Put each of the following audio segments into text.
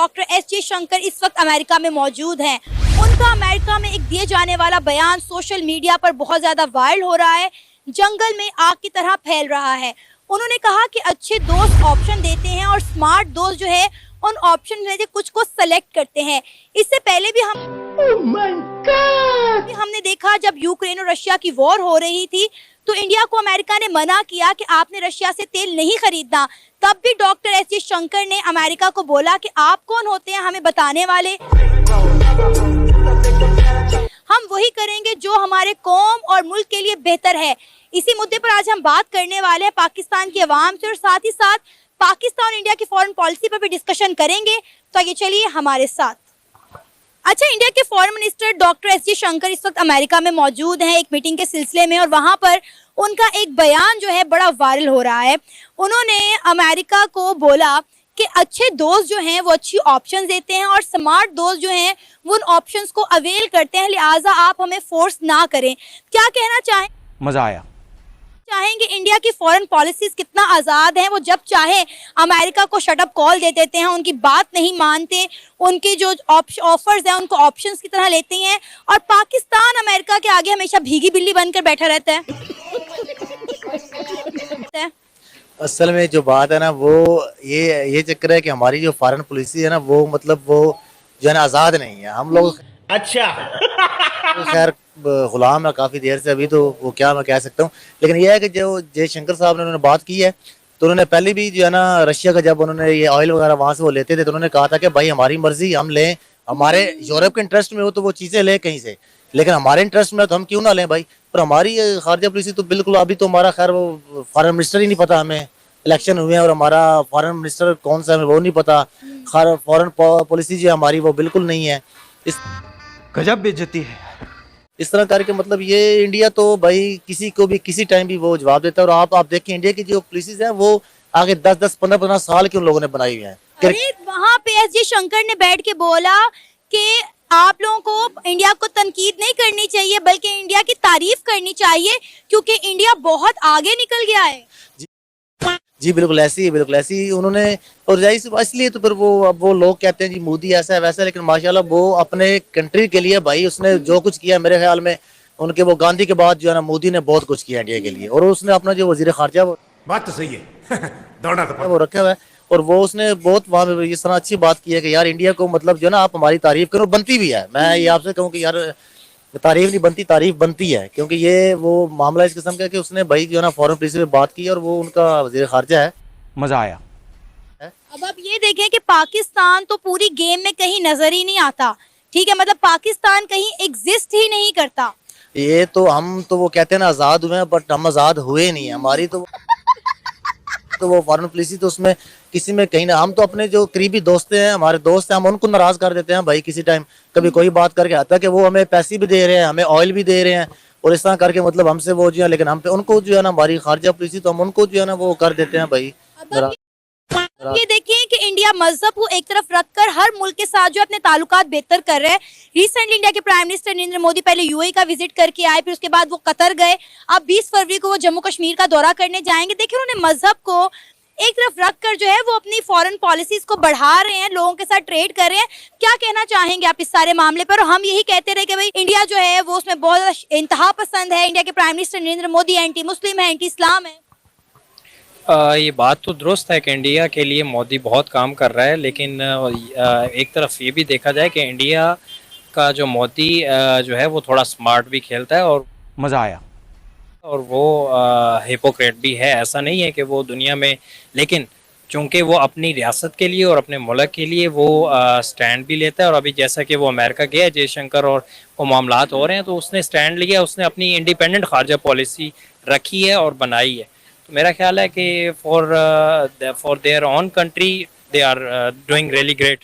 Doctor S Jaishankar इस वक्त America में मौजूद हैं। उनका अमेरिका में एक दिए जाने वाला बयान सोशल मीडिया पर बहुत ज़्यादा वायरल हो रहा है, जंगल में आग की तरह फैल रहा है। उन्होंने कहा कि अच्छे दोस्त ऑप्शन देते हैं और स्मार्ट दोस्त जो है उन ऑप्शन में से कुछ को सेलेक्ट करते हैं। इससे पहले भी हमने देखा जब यूक्रेन और रशिया की वॉर हो रही थी तो इंडिया को अमेरिका ने मना किया कि आपने रशिया से तेल नहीं खरीदना। तब भी डॉक्टर एस जयशंकर ने अमेरिका को बोला कि आप कौन होते हैं हमें बताने वाले, हम वही करेंगे जो हमारे कौम और मुल्क के लिए बेहतर है। इसी मुद्दे पर आज हम बात करने वाले हैं पाकिस्तान की आवाम से और साथ ही साथ पाकिस्तान और इंडिया की फॉरेन पॉलिसी पर भी डिस्कशन करेंगे। तो ये चलिए हमारे साथ। अच्छा, इंडिया के foreign minister doctor S Jaishankar इस वक्त अमेरिका में मौजूद हैं एक मीटिंग के सिलसिले में और वहां पर उनका एक बयान जो है बड़ा वायरल हो रहा है। उन्होंने अमेरिका को बोला कि अच्छे दोस्त जो हैं वो अच्छी ऑप्शंस देते हैं और स्मार्ट दोस्त जो हैं वो उन ऑप्शंस को अवेल करते हैं, लिहाजा आप हमें फोर्स ना करें। क्या कहना चाहेंगे इंडिया की फॉरेन पॉलिसीज कितना आज़ाद हैं, वो जब चाहे अमेरिका को शटअप कॉल दे देते हैं, उनकी बात नहीं मानते, उनके जो ऑफर्स हैं उनको ऑप्शंस की तरह लेते हैं और पाकिस्तान अमेरिका के आगे हमेशा भीगी बिल्ली बनकर बैठा रहता है। असल में जो बात है ना वो ये चक्कर है कि हमारी जो फॉरेन पॉलिसी है ना वो मतलब वो जो है ना आज़ाद नहीं है। हम लोग अच्छा खैर गुलाम है काफ़ी देर से, अभी तो वो क्या मैं कह सकता हूँ। लेकिन यह है कि जो जयशंकर साहब ने उन्होंने बात की है तो उन्होंने पहले भी जो है ना रशिया का जब उन्होंने ये ऑयल वगैरह वहाँ से वो लेते थे तो उन्होंने कहा था कि भाई हमारी मर्जी, हम लें, हमारे यूरोप के इंटरेस्ट में हो तो वो चीज़ें लें कहीं से, लेकिन हमारे इंटरेस्ट में तो हम क्यों ना लें भाई। पर हमारी खारजा पॉलिसी तो बिल्कुल, अभी तो हमारा खैर वो फॉरेन मिनिस्टर ही नहीं पता, हमें इलेक्शन हुए हैं और हमारा फॉरेन मिनिस्टर कौन सा है वो नहीं पता। फॉरेन पॉलिसी जो हमारी वो बिल्कुल नहीं है। इस गजब बेइज्जती है। इस तरह करके मतलब ये इंडिया तो भाई किसी को भी किसी टाइम भी वो जवाब देता है। और आप देखें इंडिया की जो पॉलिसीज है वो आगे 10-10, 15-15 साल के उन लोगों ने बनाई हुई है। अरे वहाँ पे एस जयशंकर ने बैठ के बोला कि आप लोगों को इंडिया को तनकीद नहीं करनी चाहिए बल्कि इंडिया की तारीफ करनी चाहिए क्योंकि इंडिया बहुत आगे निकल गया है। जी बिल्कुल ऐसी उन्होंने, और इसलिए तो फिर वो अब वो लोग कहते हैं जी मोदी ऐसा है वैसा है, लेकिन माशाल्लाह वो अपने कंट्री के लिए भाई उसने जो कुछ किया, मेरे ख्याल में उनके वो गांधी के बाद जो है ना मोदी ने बहुत कुछ किया इंडिया के लिए। और उसने अपना जो वजीर खारजा वो बात तो सही है दौड़ना तो वो रखा हुआ है और वो उसने बहुत वहाँ पे इस तरह अच्छी बात की है कि यार इंडिया को मतलब जो है ना आप हमारी तारीफ करो, बनती भी है। मैं ये आपसे कहूँ कि यार तारीफ नहीं बनती, तारीफ बनती है, क्योंकि ये वो मामला इस किस्म का कि उसने भाई जो है ना फॉरेन पॉलिसी पे बात की और वो उनका वजीर खारजा है। मजा आया। अब आप ये देखें कि पाकिस्तान तो पूरी गेम में कहीं नजर ही नहीं आता, ठीक है, मतलब पाकिस्तान कहीं एग्जिस्ट ही नहीं करता। ये तो हम तो वो कहते हैं ना आज़ाद हुए हैं, बट हम आज़ाद हुए नहीं है। हमारी तो वो फॉरेन पॉलिसी तो उसमें किसी में कहीं ना, हम तो अपने जो करीबी दोस्त हैं, हमारे दोस्त हैं, हम उनको नाराज कर देते हैं भाई किसी टाइम, कभी कोई बात करके आता है कि वो हमें पैसे भी दे रहे हैं, हमें ऑयल भी दे रहे हैं और इस तरह करके मतलब हमसे वो जो है, लेकिन हम पे उनको जो है ना हमारी खारजा पॉलिसी तो हम उनको जो है ना वो कर देते हैं भाई। अब ये देखिए कि इंडिया मजहब को एक तरफ रखकर हर मुल्क के साथ जो अपने ताल्लुकात बेहतर कर रहे हैं। रिसेंटली इंडिया के प्राइम मिनिस्टर नरेंद्र मोदी पहले यूएई का विजिट करके आए, फिर उसके बाद वो कतर गए, अब 20 फरवरी को वो जम्मू कश्मीर का दौरा करने जाएंगे। देखिए उन्होंने मजहब को एक तरफ रखकर जो है वो अपनी फॉरेन पॉलिसीज को बढ़ा रहे हैं, लोगों के साथ ट्रेड कर रहे हैं। क्या कहना चाहेंगे आप इस सारे मामले पर? हम यही कहते रहे कि भाई इंडिया जो है वो उसमें बहुत ज्यादा इंतहा पसंद है, इंडिया के prime minister Narendra Modi anti Muslim है, एंटी इस्लाम है। ये बात तो दुरुस्त है कि इंडिया के लिए मोदी बहुत काम कर रहा है, लेकिन एक तरफ ये भी देखा जाए कि इंडिया का जो मोदी जो है वो थोड़ा स्मार्ट भी खेलता है और मजा आया। और वो हिपोक्रेट भी है। ऐसा नहीं है कि वो दुनिया में, लेकिन चूंकि वो अपनी रियासत के लिए और अपने मुल्क के लिए वो स्टैंड भी लेता है। और अभी जैसा कि वो अमेरिका गया जयशंकर और वो मामलात हो रहे हैं तो उसने स्टैंड लिया, उसने अपनी इंडिपेंडेंट खारजा पॉलिसी रखी है और बनाई है। तो मेरा ख्याल है कि for their own country they are doing really great.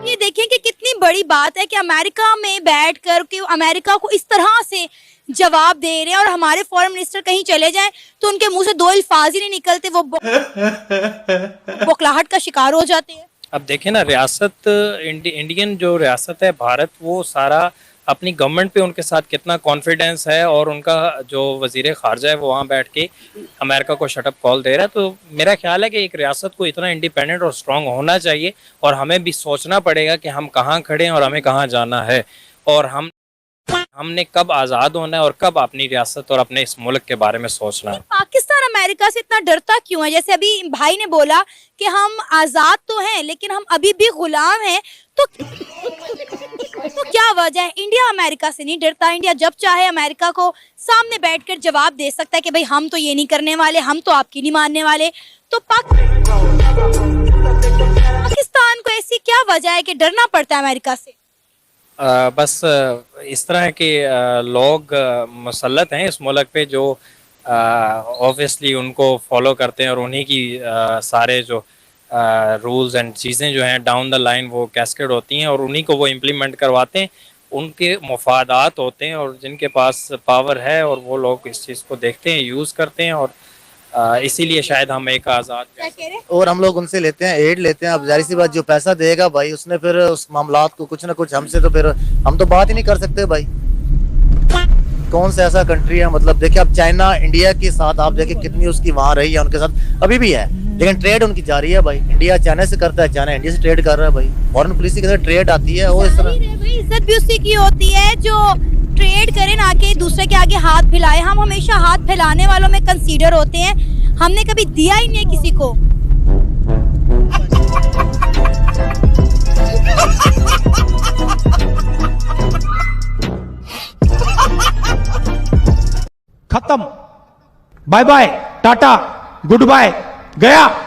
ये देखें कि कितनी बड़ी बात है कि अमेरिका में बैठकर के अमेरिका को इस तरह से जवाब दे रहे हैं और हमारे फॉरेन मिनिस्टर कहीं चले जाएं तो उनके मुंह से दो अल्फाज ही नहीं निकलते, वो बौखलाहट का शिकार हो जाते हैं। अब देखें ना, रियासत इंडियन जो रियासत है भारत, वो सारा अपनी गवर्नमेंट पे उनके साथ कितना कॉन्फिडेंस है, और उनका जो वजीर खारजा है वो वहाँ बैठ के अमेरिका को शटअप कॉल दे रहा है। तो मेरा ख्याल है कि एक रियासत को इतना इंडिपेंडेंट और स्ट्रांग होना चाहिए, और हमें भी सोचना पड़ेगा कि हम कहाँ खड़े हैं और हमें कहाँ जाना है, और हमने कब आज़ाद होना है और कब अपनी रियासत और अपने इस मुल्क के बारे में सोचना है। पाकिस्तान अमेरिका से इतना डरता क्यों है? जैसे अभी भाई ने बोला कि हम आजाद तो हैं लेकिन हम अभी भी गुलाम हैं, तो क्या वजह है? इंडिया अमेरिका से नहीं डरता। इंडिया जब चाहे अमेरिका को सामने बैठकर जवाब दे सकता है कि भाई हम तो ये नहीं करने वाले, हम तो आपकी नहीं मानने वाले। तो पाकिस्तान को ऐसी क्या वजह है कि डरना पड़ता है अमेरिका से? बस इस तरह के लोग मुसल्लत हैं इस मुल्क पे, जो ऑब्वियसली उनको फॉलो करते हैं, और उन्हीं की सारे जो रूल्स एंड चीज़ें जो हैं डाउन द लाइन वो कैस्केड होती हैं, और उन्हीं को वो इम्प्लीमेंट करवाते हैं। उनके मुफादात होते हैं, और जिनके पास पावर है और वो लोग इस चीज़ को देखते हैं, यूज़ करते हैं, और इसीलिए शायद हम एक आज़ाद क्या कह रहे? और हम लोग उनसे लेते हैं, एड लेते हैं। अब जाहिर सी बात, जो पैसा देगा भाई उसने फिर उस मामलात को कुछ ना कुछ हमसे, तो फिर हम तो बात ही नहीं कर सकते भाई। कौन सा ऐसा कंट्री है, मतलब देखिए अब चाइना इंडिया के साथ आप देखिए कितनी उसकी वहाँ रही है, उनके साथ अभी भी है, लेकिन ट्रेड उनकी जारी है भाई। इंडिया चाइना से करता है, चाइना इंडिया से ट्रेड कर रहा है भाई। फॉरेन पॉलिसी के साथ ट्रेड आती है, वो इस तरह भाई इज्जत भी उसी की होती है जो ट्रेड करे, ना कि दूसरे के आगे हाथ फैलाए। हम हमेशा हाथ फैलाने वालों में कंसीडर होते हैं, हमने कभी दिया ही नहीं है किसी को। खत्म, bye bye, tata, goodbye, गया।